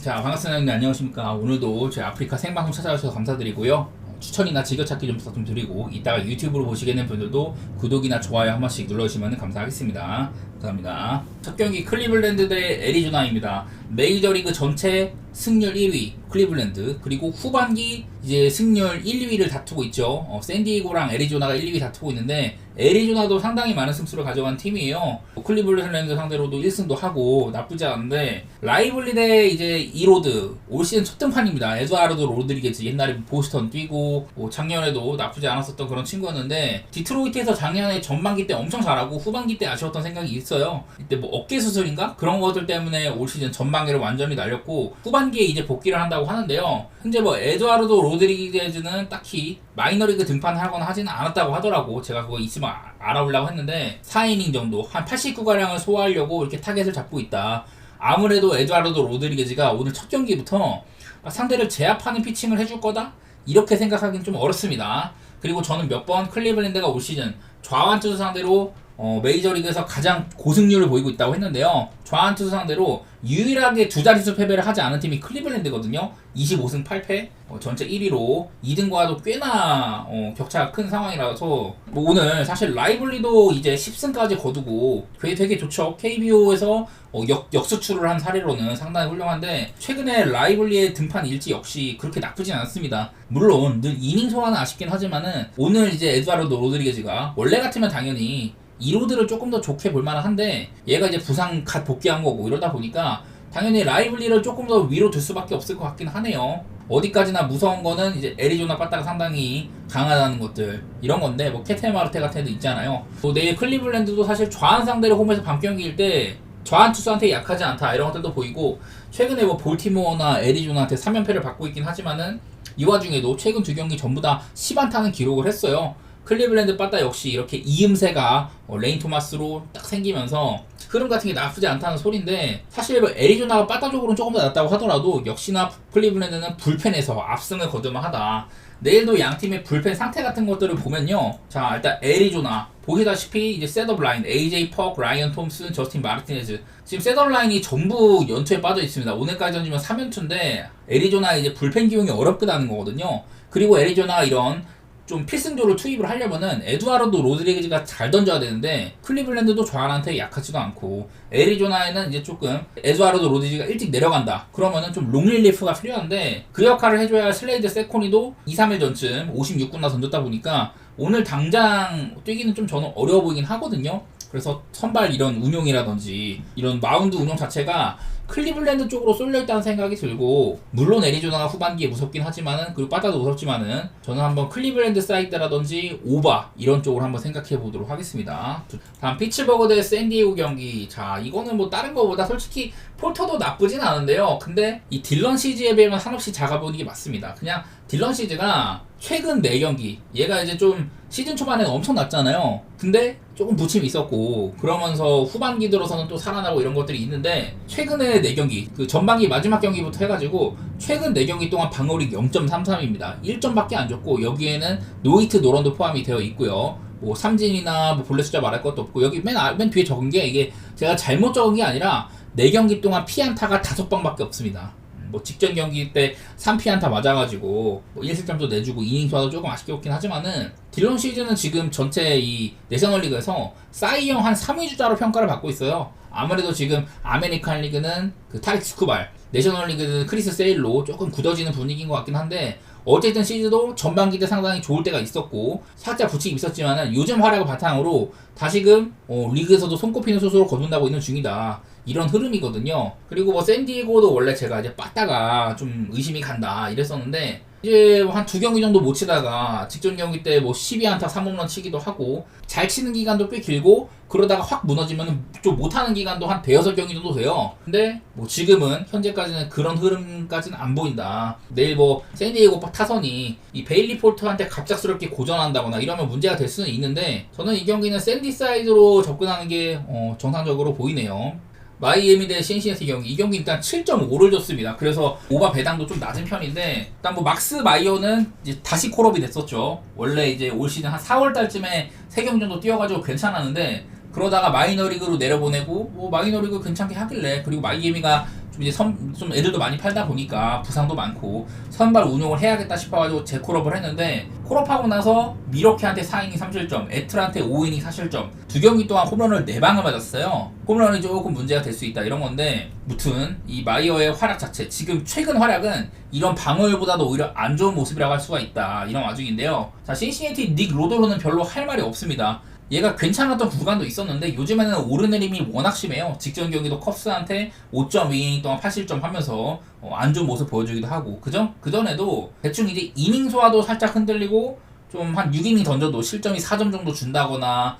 자, 반갑습니다. 네, 안녕하십니까. 오늘도 제 아프리카 생방송 찾아주셔서 감사드리고요. 추천이나 즐겨찾기 좀 부탁 좀 드리고, 이따가 유튜브로 보시겠는 분들도 구독이나 좋아요 한 번씩 눌러주시면 감사하겠습니다. 감사합니다. 첫 경기 클리블랜드 대 애리조나입니다. 메이저리그 전체 승률 1위 클리블랜드, 그리고 후반기 이제 승률 1, 2위를 다투고 있죠. 샌디에고랑 애리조나가 1, 2위 다투고 있는데, 애리조나도 상당히 많은 승수를 가져간 팀이에요. 클리블랜드 상대로도 1승도 하고 나쁘지 않은데, 라이블리 대 이제 이로드 올 시즌 첫 등판입니다. 에드와르드 로드리게즈, 옛날에 보스턴 뛰고 작년에도 나쁘지 않았었던 그런 친구였는데, 디트로이트에서 작년에 전반기 때 엄청 잘하고 후반기 때 아쉬웠던 생각이 있어요. 이때 뭐 어깨 수술인가? 그런 것들 때문에 올 시즌 전반기를 완전히 날렸고, 후반기에 이제 복귀를 한다고 하는데요. 현재 뭐 에드와르드 로드리게즈는 딱히 마이너리그 등판을 하거나 하지는 않았다고 하더라고. 제가 그거 있으면 알아보려고 했는데, 4이닝 정도 한 89가량을 소화하려고 이렇게 타겟을 잡고 있다. 아무래도 에드와르드 로드리게즈가 오늘 첫 경기부터 상대를 제압하는 피칭을 해줄 거다? 이렇게 생각하기는 좀 어렵습니다. 그리고 저는 몇 번 클리블랜드가 올 시즌 좌완 투수 상대로 메이저리그에서 가장 고승률을 보이고 있다고 했는데요. 좌완 투수 상대로 유일하게 두 자릿수 패배를 하지 않은 팀이 클리블랜드거든요. 25승 8패, 전체 1위로 2등과도 꽤나 격차가 큰 상황이라서 뭐 오늘 사실 라이블리도 이제 10승까지 거두고 되게 좋죠. KBO에서 역수출을 한 사례로는 상당히 훌륭한데, 최근에 라이블리의 등판 일지 역시 그렇게 나쁘진 않습니다. 물론 늘 이닝 소화는 아쉽긴 하지만은, 오늘 이제 에드와르드 로드리게즈가 원래 같으면 당연히 이로드를 조금 더 좋게 볼만은 한데, 얘가 이제 부상 갓 복귀한 거고 이러다 보니까 당연히 라이블리를 조금 더 위로 둘 수밖에 없을 것 같긴 하네요. 어디까지나 무서운 거는 이제 애리조나 빠따가 상당히 강하다는 것들, 이런 건데, 뭐 캐틀 마르테 같은 애도 있잖아요. 또 내일 클리블랜드도 사실 좌완 상대로 홈에서 밤경기일 때 좌완 투수한테 약하지 않다 이런 것들도 보이고, 최근에 뭐 볼티모어나 애리조나한테 3연패를 받고 있긴 하지만은 이 와중에도 최근 두 경기 전부 다 10안타는 기록을 했어요. 클리블랜드 빠따 역시 이렇게 이음새가 레인 토마스로 딱 생기면서 흐름 같은 게 나쁘지 않다는 소린데, 사실 뭐 애리조나가 빠따적으로는 조금 더 낫다고 하더라도 역시나 클리블랜드는 불펜에서 압승을 거둘만하다. 내일도 양 팀의 불펜 상태 같은 것들을 보면요. 자, 일단 애리조나 보시다시피 이제 셋업 라인 AJ 퍽, 라이언 톰슨, 저스틴 마르티네즈, 지금 셋업 라인이 전부 연투에 빠져 있습니다. 오늘까지 던지면 3연투인데 애리조나 이제 불펜 기용이 어렵다는 거거든요. 그리고 애리조나가 이런 좀 필승조를 투입을 하려면은 에드와르드 로드리게즈가 잘 던져야 되는데, 클리블랜드도 좌완한테 약하지도 않고, 애리조나에는 이제 조금 에드와르드 로드리게즈가 일찍 내려간다 그러면은 좀 롱릴리프가 필요한데, 그 역할을 해줘야 할 슬레이드 세코니도 2, 3일 전쯤 56구나 던졌다 보니까 오늘 당장 뛰기는 좀 저는 어려워 보이긴 하거든요. 그래서 선발 이런 운용이라든지 이런 마운드 운용 자체가 클리블랜드 쪽으로 쏠려있다는 생각이 들고, 물론 애리조나가 후반기에 무섭긴 하지만은, 그리고 빠따도 무섭지만은, 저는 한번 클리블랜드 사이드라든지 오바 이런 쪽으로 한번 생각해 보도록 하겠습니다. 다음 피츠버그 대 샌디에고 경기. 자, 이거는 뭐 다른 거보다 솔직히 폴터도 나쁘진 않은데요. 근데 이 딜런 시즈에 비하면 한없이 작아 보이는 게 맞습니다. 그냥 딜런 시즈가 최근 4경기, 얘가 이제 좀 시즌 초반에는 엄청 났잖아요. 근데 조금 부침이 있었고, 그러면서 후반기 들어서는 또 살아나고 이런 것들이 있는데, 최근에 4경기, 그 전반기 마지막 경기부터 해가지고 최근 4경기 동안 방어率 0.33입니다. 1점밖에 안 줬고, 여기에는 노히트 노런도 포함이 되어 있고요. 뭐 삼진이나 뭐 볼넷 숫자 말할 것도 없고, 여기 맨 뒤에 적은 게, 이게 제가 잘못 적은 게 아니라 4경기 동안 피안타가 5방밖에 없습니다. 뭐 직전 경기 때 3피안타 맞아가지고 뭐 1실점도 내주고 이닝 소화도 조금 아쉽게 없긴 하지만은, 딜런 시즌은 지금 전체 이 내셔널리그에서 사이영 한 3위 주자로 평가를 받고 있어요. 아무래도 지금 아메리칸 리그는 그 타릭 스쿠발, 내셔널리그는 크리스 세일로 조금 굳어지는 분위기인 것 같긴 한데, 어쨌든 시즈도 전반기 때 상당히 좋을 때가 있었고 살짝 부침이 있었지만은, 요즘 활약을 바탕으로 다시금 리그에서도 손꼽히는 소수로 거둔다고 있는 중이다, 이런 흐름이거든요. 그리고 뭐 샌디에고도 원래 제가 이제 빠따가 좀 의심이 간다 이랬었는데, 이제 한 2경기 정도 못 치다가 직전 경기 때 뭐 12안타 3홈런 치기도 하고, 잘 치는 기간도 꽤 길고, 그러다가 확 무너지면 좀 못하는 기간도 한 대여섯 경기 정도 돼요. 근데 뭐 지금은 현재까지는 그런 흐름까지는 안 보인다. 내일 뭐 샌디에고 타선이 이 베일리 폴터한테 갑작스럽게 고전한다거나 이러면 문제가 될 수는 있는데, 저는 이 경기는 샌디 사이드로 접근하는 게 정상적으로 보이네요. 마이애미 대 신시내티 경기, 이 경기 일단 7.5를 줬습니다. 그래서 오바 배당도 좀 낮은 편인데, 일단 뭐 막스 마이어는 이제 다시 콜업이 됐었죠. 원래 이제 올 시즌 한 4월 달쯤에 3경기 정도 뛰어가지고 괜찮았는데, 그러다가 마이너리그로 내려보내고 뭐 마이너리그 괜찮게 하길래, 그리고 마이애미가 좀 이제 좀 애들도 많이 팔다 보니까 부상도 많고 선발 운용을 해야겠다 싶어가지고 재콜업을 했는데, 콜업하고 나서 미러키한테 4이닝 3실점, 에틀한테 5이닝 4실점, 두 경기 동안 홈런을 4방을 맞았어요. 홈런이 조금 문제가 될 수 있다 이런 건데, 무튼 이 마이어의 활약 자체, 지금 최근 활약은 이런 방어율보다도 오히려 안 좋은 모습이라고 할 수가 있다 이런 와중인데요. 자, 신시내티 닉 로도로는 별로 할 말이 없습니다. 얘가 괜찮았던 구간도 있었는데 요즘에는 오르내림이 워낙 심해요. 직전 경기도 컵스한테 5.2이닝 동안 8실점 하면서 안 좋은 모습 보여주기도 하고, 그전에도 대충 이제 이닝 소화도 살짝 흔들리고 좀 한 6이닝 던져도 실점이 4점 정도 준다거나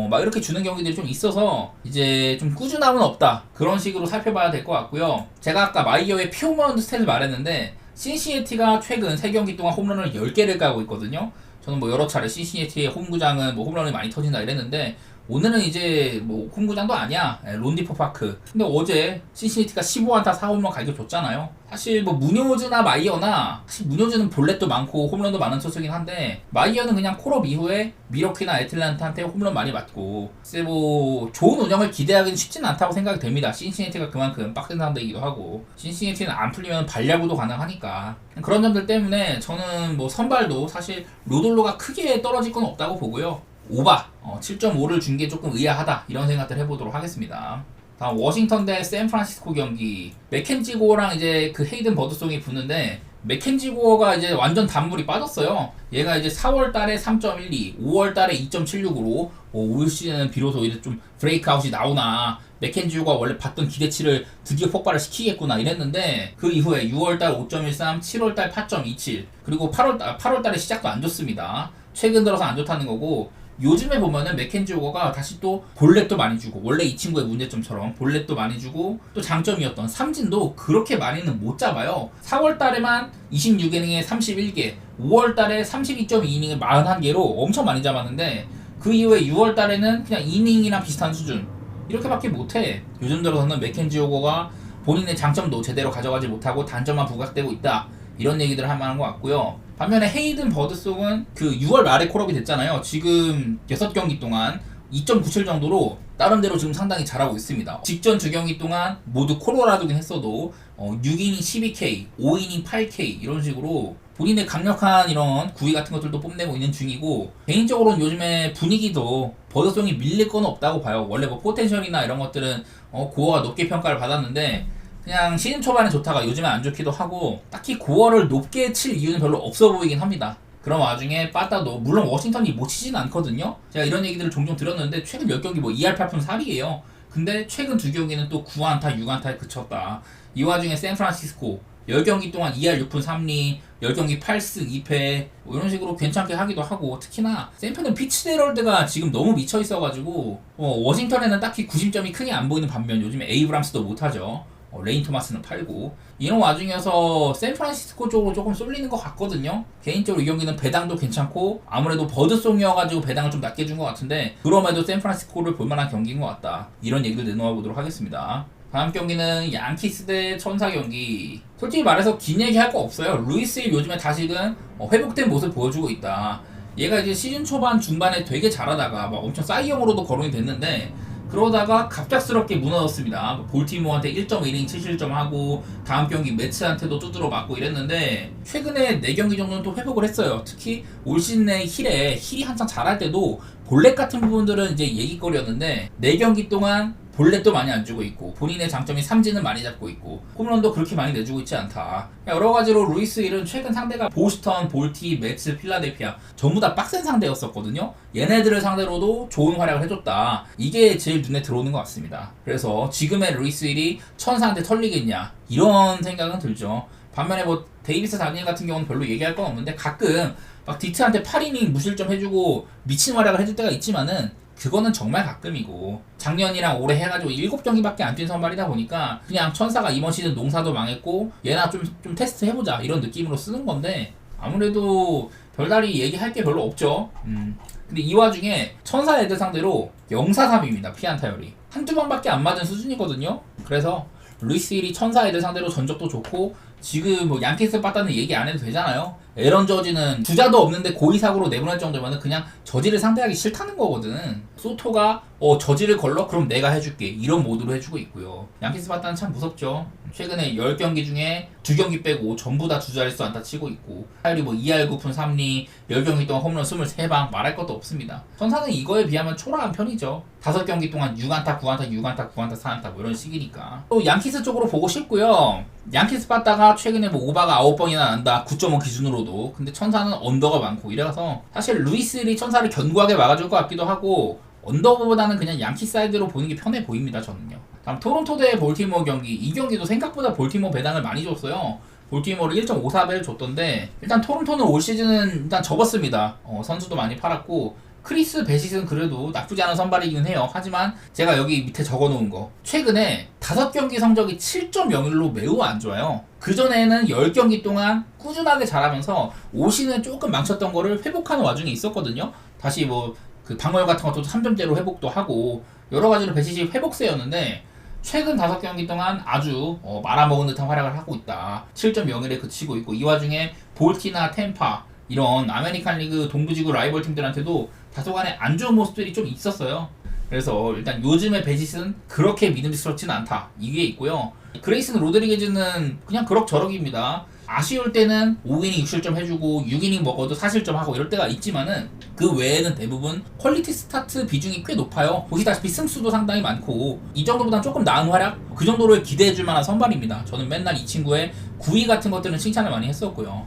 막 이렇게 주는 경기들이 좀 있어서 이제 좀 꾸준함은 없다 그런 식으로 살펴봐야 될 것 같고요. 제가 아까 마이어의 피홈런 스탯을 말했는데 신시내티가 최근 3경기 동안 홈런을 10개를 까고 있거든요. 저는 뭐 여러 차례 신시내티의 홈구장은 뭐 홈런이 많이 터진다 이랬는데, 오늘은 이제 뭐 홈구장도 아니야, 론디포 파크. 근데 어제 신시내티가 15안타 4홈런 갈겨 줬잖아요. 사실 뭐 무뇨즈나 마이어나, 사실 무뇨즈는 볼넷도 많고 홈런도 많은 선수긴 한데, 마이어는 그냥 콜업 이후에 미러키나 애틀랜타한테 홈런 많이 맞고, 글쎄 뭐 좋은 운영을 기대하기는 쉽지는 않다고 생각이 됩니다. 신시내티가 그만큼 빡센 상대이기도 하고, 신시내티는 안 풀리면 발야구도 가능하니까. 그런 점들 때문에 저는 뭐 선발도 사실 로돌로가 크게 떨어질 건 없다고 보고요. 오바 7.5를 준 게 조금 의아하다 이런 생각들 해보도록 하겠습니다. 다음 워싱턴 대 샌프란시스코 경기, 맥켄지 고어랑 이제 그 헤이든 버드송이 붙는데, 맥켄지 고어가 이제 완전 단물이 빠졌어요. 얘가 이제 4월 달에 3.12, 5월 달에 2.76으로 올 시즌은 비로소 이제 좀 브레이크아웃이 나오나, 맥켄지 고어가 원래 받던 기대치를 드디어 폭발을 시키겠구나 이랬는데, 그 이후에 6월 달 5.13, 7월 달 8.27, 그리고 8월 달에 시작도 안 좋습니다. 최근 들어서 안 좋다는 거고, 요즘에 보면은 맥켄지 오거가 다시 또 볼넷도 많이 주고, 원래 이 친구의 문제점처럼 볼넷도 많이 주고, 또 장점이었던 삼진도 그렇게 많이는 못 잡아요. 4월 달에만 26이닝에 31개, 5월 달에 32.2이닝을 41개로 엄청 많이 잡았는데, 그 이후에 6월 달에는 그냥 이닝이랑 비슷한 수준 이렇게밖에 못해. 요즘 들어서는 맥켄지 오거가 본인의 장점도 제대로 가져가지 못하고 단점만 부각되고 있다 이런 얘기들을 할 만한 것 같고요. 반면에 헤이든 버드송은 그 6월 말에 콜업이 됐잖아요. 지금 6경기 동안 2.97 정도로 나름대로 지금 상당히 잘하고 있습니다. 직전 두 경기 동안 모두 콜로라도긴 했어도 6이닝 12K, 5이닝 8K 이런 식으로 본인의 강력한 이런 구위 같은 것들도 뽐내고 있는 중이고, 개인적으로는 요즘에 분위기도 버드송이 밀릴 건 없다고 봐요. 원래 뭐 포텐셜이나 이런 것들은 고어가 높게 평가를 받았는데, 그냥 시즌 초반에 좋다가 요즘에 안 좋기도 하고, 딱히 고어를 높게 칠 이유는 별로 없어 보이긴 합니다. 그런 와중에 빠따도, 물론 워싱턴이 못 치진 않거든요. 제가 이런 얘기들을 종종 들었는데 최근 10경기 뭐 2할 8푼 4리에요. 근데 최근 두 경기는 또 9안타 6안타에 그쳤다. 이 와중에 샌프란시스코 10경기 동안 2할 6푼 3리, 10경기 8승 2패 뭐 이런 식으로 괜찮게 하기도 하고, 특히나 샌프는 피츠제럴드가 지금 너무 미쳐있어가지고 워싱턴에는 딱히 구심점이 크게 안 보이는 반면, 요즘에 에이브람스도 못하죠. 레인 토마스는 팔고, 이런 와중에서 샌프란시스코 쪽으로 조금 쏠리는 것 같거든요. 개인적으로 이 경기는 배당도 괜찮고, 아무래도 버드송이어가지고 배당을 좀 낮게 준 것 같은데, 그럼에도 샌프란시스코를 볼만한 경기인 것 같다 이런 얘기를 내놓아 보도록 하겠습니다. 다음 경기는 양키스 대 천사 경기. 솔직히 말해서 긴 얘기 할 거 없어요. 루이스일 요즘에 다시금 회복된 모습 보여주고 있다. 얘가 이제 시즌 초반 중반에 되게 잘하다가 막 엄청 싸이형으로도 거론이 됐는데, 그러다가 갑작스럽게 무너졌습니다. 볼티모어한테 1.1이닝 7실점하고 다음 경기 매츠한테도 두드러 맞고 이랬는데, 최근에 4경기 정도는 또 회복을 했어요. 특히 올 시즌의 힐이 한창 잘할 때도 볼넷 같은 부분들은 이제 얘기거리였는데, 4경기 동안 볼넷도 많이 안 주고 있고, 본인의 장점이 삼진은 많이 잡고 있고, 홈런도 그렇게 많이 내주고 있지 않다. 여러가지로 루이스 힐은 최근 상대가 보스턴, 볼티, 매츠, 필라델피아 전부 다 빡센 상대였었거든요. 얘네들을 상대로도 좋은 활약을 해줬다. 이게 제일 눈에 들어오는 것 같습니다. 그래서 지금의 루이스 힐이 천사한테 털리겠냐 이런 생각은 들죠. 반면에 뭐 데이비스 다니엘 같은 경우는 별로 얘기할 건 없는데, 가끔 막 디트한테 8이닝 무실점 해주고 미친 활약을 해줄 때가 있지만은, 그거는 정말 가끔이고, 작년이랑 올해 해가지고 7경기밖에 안 뛴 선발이다 보니까 그냥 천사가 이번 시즌 농사도 망했고 얘나 좀 테스트 해보자 이런 느낌으로 쓰는 건데, 아무래도 별다리 얘기할 게 별로 없죠. 근데 이 와중에 천사 애들 상대로 0-4-3입니다. 피안타율이 한두 방밖에 안 맞은 수준이거든요. 그래서 루이스 힐이 천사 애들 상대로 전적도 좋고 지금 뭐 양키스 빠따는 얘기 안 해도 되잖아요. 에런 저지는 주자도 없는데 고의사고로 내보낼 정도면 그냥 저지를 상대하기 싫다는 거거든. 소토가 저지를 걸러? 그럼 내가 해줄게 이런 모드로 해주고 있고요. 양키스 빠따는 참 무섭죠. 최근에 10경기 중에 2경기 빼고 전부 다 주자일수 안타 치고 있고 타율이 뭐 2할 9푼 3리 10경기 동안 홈런 23방 말할 것도 없습니다. 천사는 이거에 비하면 초라한 편이죠. 5경기 동안 6안타 9안타 6안타 9안타 4안타 뭐 이런 식이니까. 또 양키스 쪽으로 보고 싶고요. 양키스 빠따가 최근에 뭐 오바가 9번이나 난다 9.5 기준으로도. 근데 천사는 언더가 많고 이래서 사실 루이스리 천사를 견고하게 막아줄 것 같기도 하고 언더보다는 그냥 양키 사이드로 보는 게 편해 보입니다. 저는요. 다음 토론토 대 볼티모어 경기. 이 경기도 생각보다 볼티모어 배당을 많이 줬어요. 볼티모어를 1.54배를 줬던데 일단 토론토는 올 시즌은 일단 접었습니다. 선수도 많이 팔았고 크리스 베시스는 그래도 나쁘지 않은 선발이긴 해요. 하지만 제가 여기 밑에 적어놓은 거 최근에 5경기 성적이 7.01로 매우 안 좋아요. 그전에는 10경기 동안 꾸준하게 잘하면서 올 시즌에 조금 망쳤던 거를 회복하는 와중에 있었거든요. 다시 뭐 그 방어율 같은 것도 3점대로 회복도 하고 여러 가지로 베시시 회복세였는데 최근 5경기 동안 아주 말아먹은 듯한 활약을 하고 있다. 7.01에 그치고 있고 이 와중에 볼티나 템파 이런 아메리칸 리그 동부지구 라이벌 팀들한테도 다소간에 안 좋은 모습들이 좀 있었어요. 그래서 일단 요즘의 베시스는 그렇게 믿음직스럽지는 않다. 이게 있고요. 그레이슨 로드리게즈는 그냥 그럭저럭입니다. 아쉬울 때는 5이닝 6실점 해주고 6이닝 먹어도 4실점 하고 이럴 때가 있지만은 그 외에는 대부분 퀄리티 스타트 비중이 꽤 높아요. 보시다시피 승수도 상당히 많고 이 정도보다는 조금 나은 활약? 그 정도로 기대해줄 만한 선발입니다. 저는 맨날 이 친구의 구위 같은 것들은 칭찬을 많이 했었고요.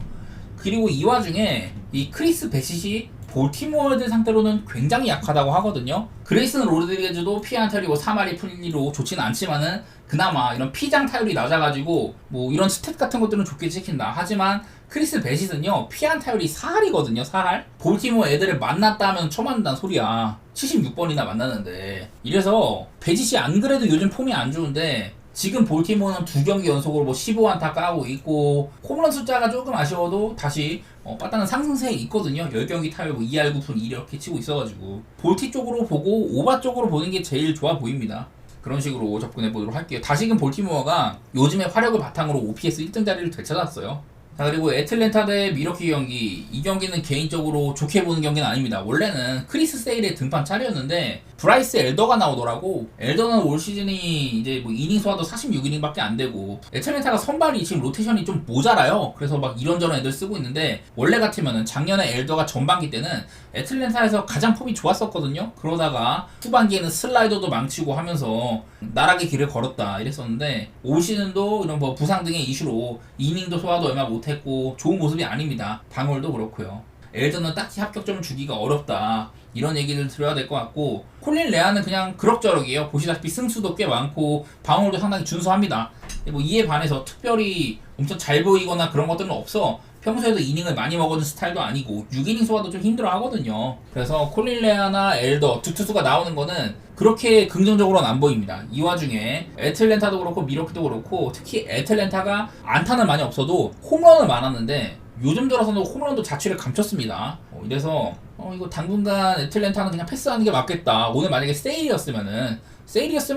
그리고 이 와중에 이 크리스 베시시 볼티모어들 상대로는 굉장히 약하다고 하거든요. 그레이슨 로드리게즈도 피안 타율이 3할이 풀리로 좋지는 않지만은 그나마 이런 피장 타율이 낮아가지고 뭐 이런 스탯 같은 것들은 좋게 찍힌다. 하지만 크리스 베시는요 피안 타율이 4할이거든요. 4할. 볼티모어 애들을 만났다 하면 처음 만난다는 소리야. 76번이나 만나는데 이래서 베시시 안 그래도 요즘 폼이 안 좋은데 지금 볼티모어는 2경기 연속으로 뭐 15안타 까고 있고 홈런 숫자가 조금 아쉬워도 다시 빠따는 상승세에 있거든요. 10경기 타율 뭐 2할 9푼 2 이렇게 치고 있어가지고 볼티 쪽으로 보고 오바 쪽으로 보는 게 제일 좋아 보입니다. 그런 식으로 접근해 보도록 할게요. 다시금 볼티모어가 요즘의 화력을 바탕으로 OPS 1등 자리를 되찾았어요. 자, 그리고 애틀랜타 대 미러키 경기. 이 경기는 개인적으로 좋게 보는 경기는 아닙니다. 원래는 크리스 세일의 등판 차례였는데 브라이스 엘더가 나오더라고. 엘더는 올 시즌이 이제 뭐 이닝 소화도 46이닝밖에 안 되고 애틀랜타가 선발이 지금 로테이션이 좀 모자라요. 그래서 막 이런저런 애들 쓰고 있는데 원래 같으면은 작년에 엘더가 전반기 때는 애틀랜타에서 가장 폼이 좋았었거든요. 그러다가 후반기에는 슬라이더도 망치고 하면서 나락의 길을 걸었다 이랬었는데 올 시즌도 이런 뭐 부상 등의 이슈로 이닝도 소화도 얼마 못했고 좋은 모습이 아닙니다. 방울도 그렇고요. 엘더는 딱히 합격점을 주기가 어렵다. 이런 얘기를 들어야 될 것 같고 콜린 레아는 그냥 그럭저럭이에요. 보시다시피 승수도 꽤 많고 방울도 상당히 준수합니다. 뭐 이에 반해서 특별히 엄청 잘 보이거나 그런 것들은 없어. 평소에도 이닝을 많이 먹어준 스타일도 아니고 6이닝 소화도 좀 힘들어 하거든요. 그래서 콜린 레아나 엘더 두 투수가 나오는 거는 그렇게 긍정적으로는 안 보입니다. 이 와중에 애틀랜타도 그렇고 미러키도 그렇고 특히 애틀랜타가 안타는 많이 없어도 홈런은 많았는데 요즘 들어서는 홈런도 자취를 감췄습니다. 이래서 이거 당분간 애틀랜타는 그냥 패스하는 게 맞겠다. 오늘 만약에 세일이었으면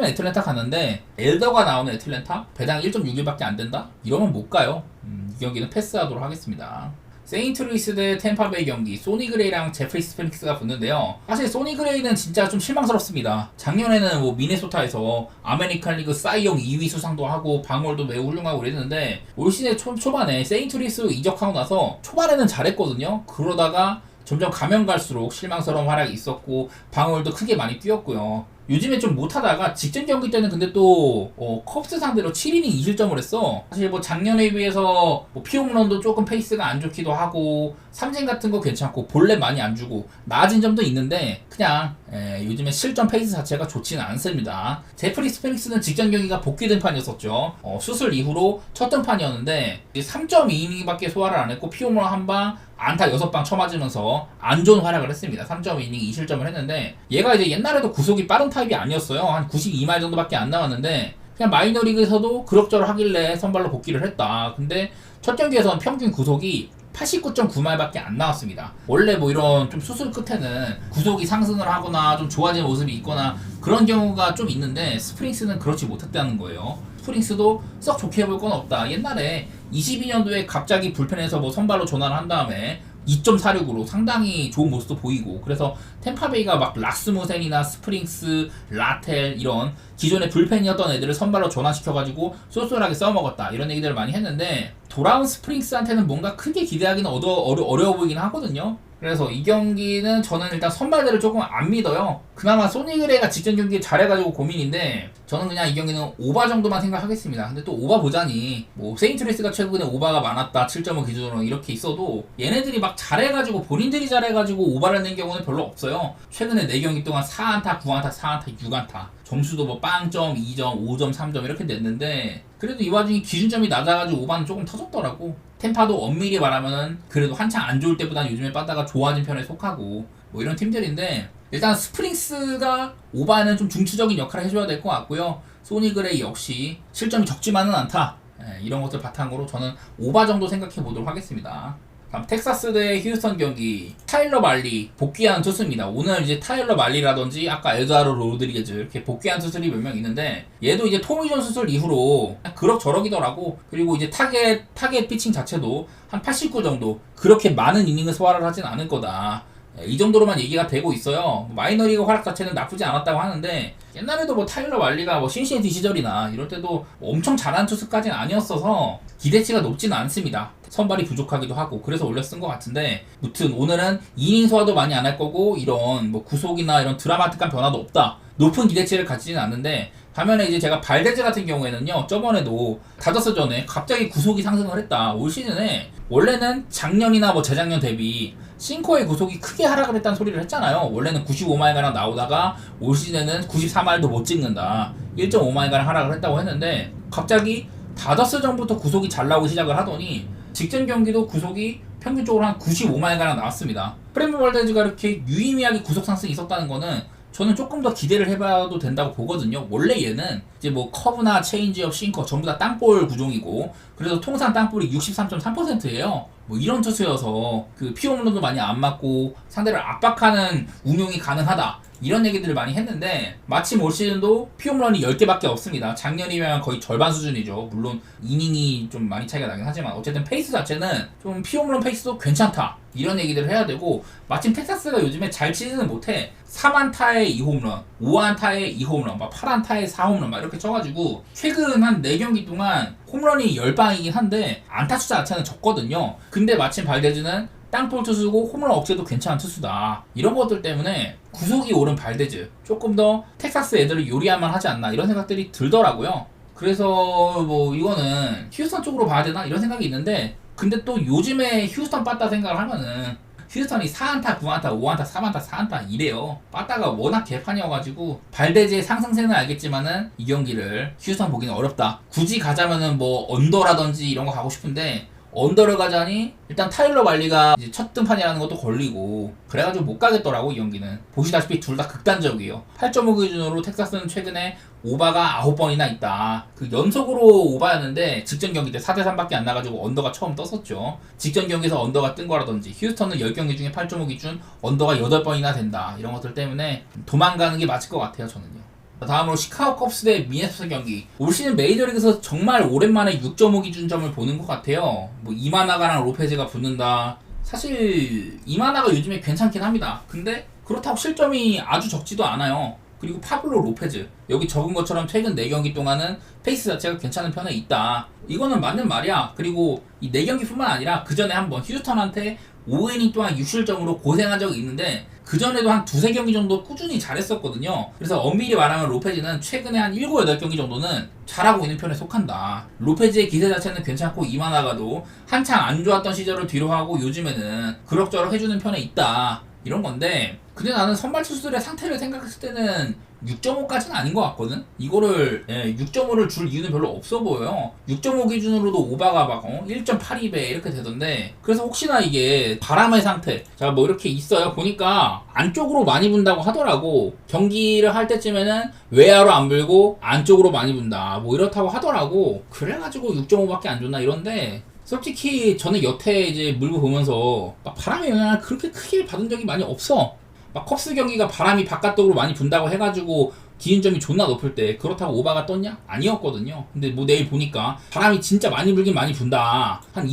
애틀랜타 가는데 엘더가 나오는 애틀랜타 배당 1.61밖에 안 된다? 이러면 못 가요. 이 경기는 패스하도록 하겠습니다. 세인트루이스 대 템파베이 경기. 소니 그레이랑 제프리 스프링스가 붙는데요. 사실 소니 그레이는 진짜 좀 실망스럽습니다. 작년에는 뭐 미네소타에서 아메리칸 리그 사이영 2위 수상도 하고 방울도 매우 훌륭하고 그랬는데 올 시즌 초반에 세인트루이스로 이적하고 나서 초반에는 잘했거든요. 그러다가 점점 가면 갈수록 실망스러운 활약이 있었고 방울도 크게 많이 뛰었고요. 요즘에 좀 못하다가 직전 경기 때는 근데 또 컵스 상대로 7이닝 2실점을 했어. 사실 뭐 작년에 비해서 뭐 피홈런도 조금 페이스가 안 좋기도 하고 삼진 같은 거 괜찮고 볼넷 많이 안 주고 나아진 점도 있는데 그냥 요즘에 실점 페이스 자체가 좋지는 않습니다. 제프리 스페닉스는 직전 경기가 복귀 등판이었었죠. 수술 이후로 첫 등판이었는데 3.2이닝밖에 소화를 안 했고 피홈런 한방 안타 6방 쳐맞으면서 안 좋은 활약을 했습니다. 3.2이닝 2실점을 했는데 얘가 이제 옛날에도 구속이 빠른 타입이 아니었어요. 한 92마일 정도밖에 안 나왔는데 그냥 마이너리그에서도 그럭저럭 하길래 선발로 복귀를 했다. 근데 첫 경기에서는 평균 구속이 89.9마일밖에 안 나왔습니다. 원래 뭐 이런 좀 수술 끝에는 구속이 상승을 하거나 좀 좋아지는 모습이 있거나 그런 경우가 좀 있는데 스프링스는 그렇지 못했다는 거예요. 스프링스도 썩 좋게 볼 건 없다. 옛날에 22년도에 갑자기 불펜에서 뭐 선발로 전환을 한 다음에 2.46으로 상당히 좋은 모습도 보이고, 그래서 템파베이가 막 라스무센이나 스프링스, 라텔 이런 기존의 불펜이었던 애들을 선발로 전환시켜가지고 쏠쏠하게 써먹었다, 이런 얘기들을 많이 했는데, 돌아온 스프링스한테는 뭔가 크게 기대하기는 어려워 보이긴 하거든요. 그래서 이 경기는 저는 일단 선발들을 조금 안 믿어요. 그나마 소니그레가 직전 경기 잘해가지고 고민인데, 저는 그냥 이 경기는 오바 정도만 생각하겠습니다. 근데 또 오바 보자니 뭐 세인트루이스가 최근에 오바가 많았다 7.5 기준으로 이렇게 있어도, 얘네들이 막 잘해가지고 본인들이 잘해가지고 오바를 낸 경우는 별로 없어요. 최근에 4경기 동안 4안타, 9안타, 4안타, 6안타, 점수도 뭐 빵점, 2점, 5점, 3점 이렇게 냈는데, 그래도 이 와중에 기준점이 낮아가지고 오바는 조금 터졌더라고. 템파도 엄밀히 말하면은 그래도 한창 안 좋을 때보다 요즘에 빠다가 좋아진 편에 속하고 뭐 이런 팀들인데, 일단 스프링스가 오바는 좀 중추적인 역할을 해줘야 될 것 같고요. 소니그레이 역시 실점이 적지만은 않다. 이런 것들 바탕으로 저는 오바 정도 생각해 보도록 하겠습니다. 다음 텍사스 대 휴스턴 경기, 타일러 말리 복귀한 투수입니다. 오늘 이제 타일러 말리라든지 아까 에드와르 로드리게즈 이렇게 복귀한 투수들이 몇 명 있는데, 얘도 이제 토미존 수술 이후로 그럭저럭이더라고. 그리고 이제 타겟 피칭 자체도 한 89 정도, 그렇게 많은 이닝을 소화를 하진 않을 거다, 이 정도로만 얘기가 되고 있어요. 마이너리그 활약 자체는 나쁘지 않았다고 하는데, 옛날에도 뭐 타일러 말리가 뭐 신시내티 시절이나 이럴 때도 뭐 엄청 잘하는 투수까지는 아니었어서 기대치가 높지는 않습니다. 선발이 부족하기도 하고 그래서 올려 쓴 것 같은데, 무튼 오늘은 이닝 소화도 많이 안 할 거고 이런 뭐 구속이나 이런 드라마틱한 변화도 없다, 높은 기대치를 가지지는 않는데, 반면에 이제 제가 발데즈 같은 경우에는요, 저번에도 다저스 전에 갑자기 구속이 상승을 했다. 올 시즌에 원래는 작년이나 뭐 재작년 대비 싱커의 구속이 크게 하락을 했다는 소리를 했잖아요. 원래는 95마일가량 나오다가 올 시즌에는 94마일도 못 찍는다, 1.5마일가량 하락을 했다고 했는데, 갑자기 다저스 전부터 구속이 잘 나오기 시작을 하더니 직전 경기도 구속이 평균적으로 한 95마일가량 나왔습니다. 프레모 발데즈가 이렇게 유의미하게 구속 상승이 있었다는 거는 저는 조금 더 기대를 해봐도 된다고 보거든요. 원래 얘는 이제 뭐 커브나 체인지업, 싱커 전부 다 땅볼 구종이고, 그래서 통산 땅볼이 63.3%예요. 뭐 이런 투수여서 그 피홈런도 많이 안 맞고 상대를 압박하는 운용이 가능하다, 이런 얘기들을 많이 했는데, 마침 올 시즌도 피홈런이 10개밖에 없습니다. 작년이면 거의 절반 수준이죠. 물론 이닝이 좀 많이 차이가 나긴 하지만 어쨌든 페이스 자체는 좀 피홈런 페이스도 괜찮다, 이런 얘기들을 해야 되고, 마침 텍사스가 요즘에 잘 치지는 못해 3안타에 2홈런, 5안타에 2홈런, 막 8안타에 4홈런 막 이렇게 쳐가지고 최근 한 4경기 동안 홈런이 10방이긴 한데 안타 숫자 자체는 적거든요. 근데 마침 발데즈는 땅볼 투수고 홈런 억제도 괜찮은 투수다, 이런 것들 때문에 구속이 오른 발데즈 조금 더 텍사스 애들을 요리할만 하지 않나, 이런 생각들이 들더라고요. 그래서 뭐 이거는 휴스턴 쪽으로 봐야 되나 이런 생각이 있는데, 근데 또 요즘에 휴스턴 빠따 생각을 하면은 휴스턴이 4안타, 9안타, 5안타, 3안타, 4안타 이래요. 빠따가 워낙 개판이어가지고 발데즈의 상승세는 알겠지만은 이 경기를 휴스턴 보기는 어렵다. 굳이 가자면은 뭐 언더라든지 이런 거 가고 싶은데, 언더를 가자니 일단 타일러 말리가 이제 첫 등판이라는 것도 걸리고 그래가지고 못 가겠더라고. 이 경기는 보시다시피 둘 다 극단적이에요. 8.5 기준으로 텍사스는 최근에 오바가 9번이나 있다. 그 연속으로 오바였는데 직전 경기 때 4대3밖에 안 나가지고 언더가 처음 떴었죠. 직전 경기에서 언더가 뜬 거라든지, 휴스턴은 10경기 중에 8.5 기준 언더가 8번이나 된다, 이런 것들 때문에 도망가는 게 맞을 것 같아요, 저는요. 다음으로 시카고 컵스 대 미네소타 경기. 올 시즌 메이저리그에서 정말 오랜만에 6.5 기준점을 보는 것 같아요. 뭐 이마나가랑 로페즈가 붙는다. 사실 이마나가 요즘에 괜찮긴 합니다. 근데 그렇다고 실점이 아주 적지도 않아요. 그리고 파블로 로페즈, 여기 적은 것처럼 최근 4경기 동안은 페이스 자체가 괜찮은 편에 있다, 이거는 맞는 말이야. 그리고 이 4경기 뿐만 아니라 그 전에 한번 휴스턴한테 5이닝 동안 6실점으로 고생한 적이 있는데, 그 전에도 한 2-3경기 정도 꾸준히 잘했었거든요. 그래서 엄밀히 말하면 로페즈는 최근에 한 7, 8경기 정도는 잘하고 있는 편에 속한다. 로페즈의 기세 자체는 괜찮고, 이마나가도 한창 안 좋았던 시절을 뒤로 하고 요즘에는 그럭저럭 해주는 편에 있다, 이런 건데, 근데 나는 선발 투수들의 상태를 생각했을 때는 6.5까지는 아닌 것 같거든? 이거를 6.5를 줄 이유는 별로 없어 보여요. 6.5 기준으로도 오바가 막 1.82배 이렇게 되던데, 그래서 혹시나 이게 바람의 상태, 자 뭐 이렇게 있어요. 보니까 안쪽으로 많이 분다고 하더라고. 경기를 할 때쯤에는 외야로 안 불고 안쪽으로 많이 분다, 뭐 이렇다고 하더라고. 그래가지고 6.5밖에 안 줬나 이런데, 솔직히 저는 여태 이제 물고 보면서 막 바람의 영향을 그렇게 크게 받은 적이 많이 없어. 막 컵스 경기가 바람이 바깥쪽으로 많이 분다고 해가지고 기준점이 존나 높을 때 그렇다고 오바가 떴냐? 아니었거든요. 근데 뭐 내일 보니까 바람이 진짜 많이 불긴 많이 분다. 한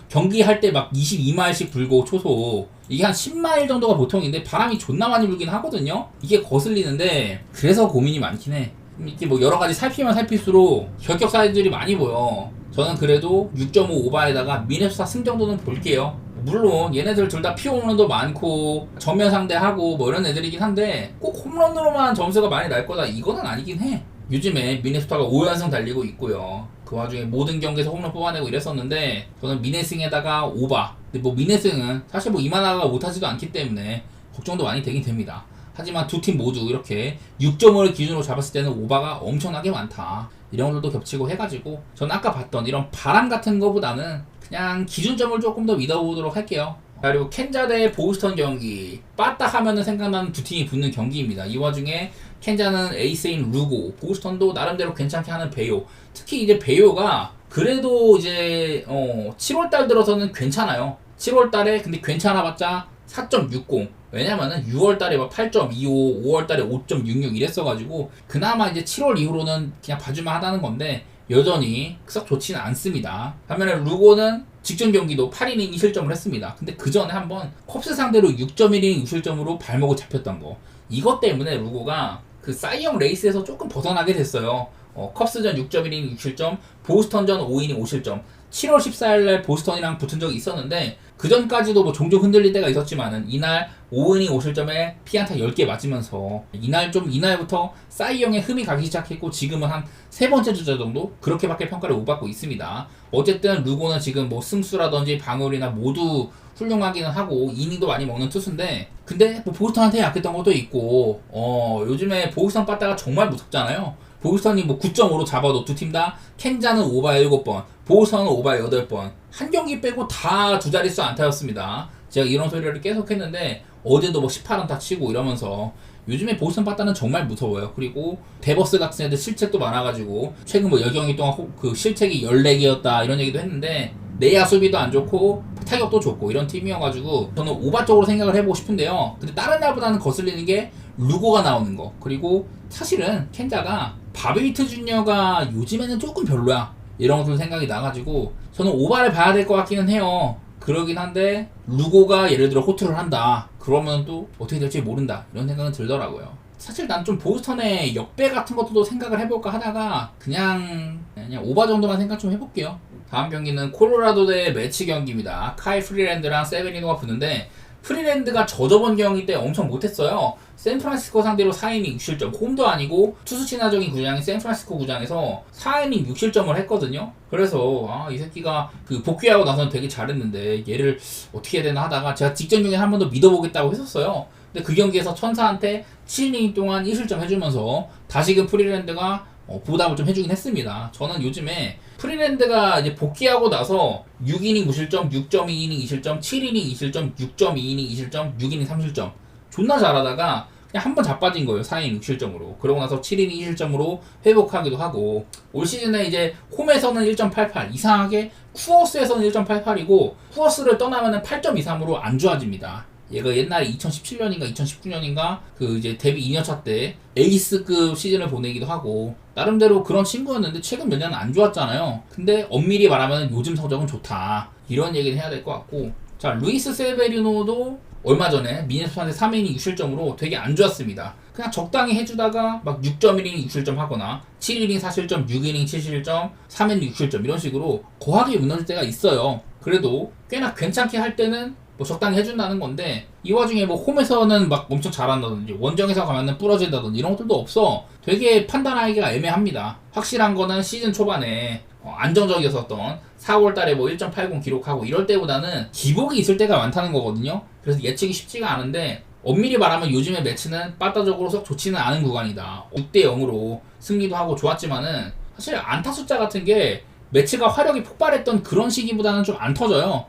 경기할 때 막 22마일씩 불고 초속 이게 한 10마일 정도가 보통인데 바람이 존나 많이 불긴 하거든요. 이게 거슬리는데 그래서 고민이 많긴 해. 이게 뭐 여러 가지 살피면 살필수록 결격 사이즈들이 많이 보여. 저는 그래도 6.5 오바에다가 미네소타 승 정도는 볼게요. 물론 얘네들 둘 다 피홈런도 많고 전면 상대하고 뭐 이런 애들이긴 한데 꼭 홈런으로만 점수가 많이 날 거다 이거는 아니긴 해. 요즘에 미네소타가 5연승 달리고 있고요. 그 와중에 모든 경기에서 홈런 뽑아내고 이랬었는데 저는 미네승에다가 오바. 근데 뭐 미네승은 사실 뭐 이만하가 못하지도 않기 때문에 걱정도 많이 되긴 됩니다. 하지만 두 팀 모두 이렇게 6점을 기준으로 잡았을 때는 오바가 엄청나게 많다. 이런 것들도 겹치고 해가지고 저는 아까 봤던 이런 바람 같은 거보다는 그냥 기준점을 조금 더 믿어보도록 할게요. 그리고 켄자 대 보스턴 경기 빠따 하면은 생각나는 두 팀이 붙는 경기입니다. 이 와중에 켄자는 에이스인 루고, 보스턴도 나름대로 괜찮게 하는 베요. 특히 이제 베요가 그래도 이제 7월달 들어서는 괜찮아요. 7월달에 근데 괜찮아봤자 4.60. 왜냐면은 6월달에 막 8.25, 5월달에 5.66 이랬어가지고 그나마 이제 7월 이후로는 그냥 봐주면 하다는 건데 여전히 썩 좋지는 않습니다. 반면에 루고는 직전 경기도 8이닝 2실점을 했습니다. 근데 그 전에 한번 컵스 상대로 6.1이닝 6실점으로 발목을 잡혔던 거. 이것 때문에 루고가 그 사이영 레이스에서 조금 벗어나게 됐어요. 컵스전 6.1이닝 6실점, 보스턴전 5이닝 5실점. 7월 14일날 보스턴이랑 붙은 적이 있었는데 그 전까지도 뭐 종종 흔들릴 때가 있었지만은 이날 5이닝 5실점에 피안타 10개 맞으면서 이날부터 사이영의 흠이 가기 시작했고 지금은 한 세 번째 주자 정도 그렇게밖에 평가를 못 받고 있습니다. 어쨌든 루고는 지금 뭐 승수라든지 방어율이나 모두 훌륭하기는 하고 이닝도 많이 먹는 투수인데 근데 뭐 보스턴한테 약했던 것도 있고 요즘에 보스턴 빠따가 정말 무섭잖아요. 보스턴이 뭐 9.5로 잡아도 두 팀 다 켄자는 오바에 7번, 보스턴은 오바에 8번. 한 경기 빼고 다 두 자릿수 안타였습니다. 제가 이런 소리를 계속 했는데 어제도 뭐 18안타 치고 이러면서 요즘에 보스턴 빠따는 정말 무서워요. 그리고 데버스 같은 애들 실책도 많아가지고 최근 뭐 여경기 동안 그 실책이 14개였다 이런 얘기도 했는데 내야 수비도 안 좋고 타격도 좋고 이런 팀이어가지고 저는 오바 쪽으로 생각을 해보고 싶은데요. 근데 다른 날보다는 거슬리는 게 루고가 나오는 거. 그리고 사실은 켄자가 바베이트 주니어가 요즘에는 조금 별로야. 이런 것들 생각이 나가지고 저는 오바를 봐야 될 것 같기는 해요. 그러긴 한데 루고가 예를 들어 호투를 한다. 그러면 또 어떻게 될지 모른다. 이런 생각은 들더라고요. 사실 난 좀 보스턴의 역배 같은 것도 생각을 해볼까 하다가 그냥 오바 정도만 생각 좀 해볼게요. 다음 경기는 콜로라도 대 매치 경기입니다. 카이 프리랜드랑 세베리노가 붙는데 프리랜드가 저번 경기 때 엄청 못했어요. 샌프란시스코 상대로 4이닝 6실점, 홈도 아니고 투수 친화적인 구장인 샌프란시스코 구장에서 4이닝 6실점을 했거든요. 그래서 이 새끼가 그 복귀하고 나서는 되게 잘했는데 얘를 어떻게 해야 되나 하다가 제가 직전 경기에 한 번 더 믿어보겠다고 했었어요. 근데 그 경기에서 천사한테 7이닝 동안 1실점 해주면서 다시금 프리랜드가 보답을 좀 해주긴 했습니다. 저는 요즘에 프리랜드가 이제 복귀하고 나서 6이닝 무실점, 6.2이닝 2실점, 7이닝 2실점, 6.2이닝 2실점, 6이닝 3실점 존나 잘하다가 그냥 한 번 자빠진 거예요. 4이닝 6실점으로. 그러고 나서 7이닝 2실점으로 회복하기도 하고 올 시즌에 이제 홈에서는 1.88 이상하게 쿠어스에서는 1.88이고 쿠어스를 떠나면은 8.23으로 안 좋아집니다. 얘가 옛날에 2017년인가 2019년인가 그 이제 데뷔 2년차 때 에이스급 시즌을 보내기도 하고 나름대로 그런 친구였는데 최근 몇 년은 안 좋았잖아요. 근데 엄밀히 말하면 요즘 성적은 좋다 이런 얘기를 해야 될 것 같고 자 루이스 세베리노도 얼마 전에 미네소타한테 3이닝 6실점으로 되게 안 좋았습니다. 그냥 적당히 해주다가 막 6.1이닝 6실점 하거나 7이닝 4실점, 6이닝 7실점, 3이닝 6실점 이런 식으로 거하게 무너질 때가 있어요. 그래도 꽤나 괜찮게 할 때는 뭐 적당히 해준다는 건데 이 와중에 뭐 홈에서는 막 엄청 잘한다든지 원정에서 가면은 부러진다든지 이런 것들도 없어. 되게 판단하기가 애매합니다. 확실한 거는 시즌 초반에 안정적이었었던 4월달에 뭐 1.80 기록하고 이럴 때보다는 기복이 있을 때가 많다는 거거든요. 그래서 예측이 쉽지가 않은데 엄밀히 말하면 요즘의 매치는 빠따적으로 썩 좋지는 않은 구간이다. 6대0으로 승리도 하고 좋았지만은 사실 안타 숫자 같은 게 매치가 화력이 폭발했던 그런 시기보다는 좀 안 터져요.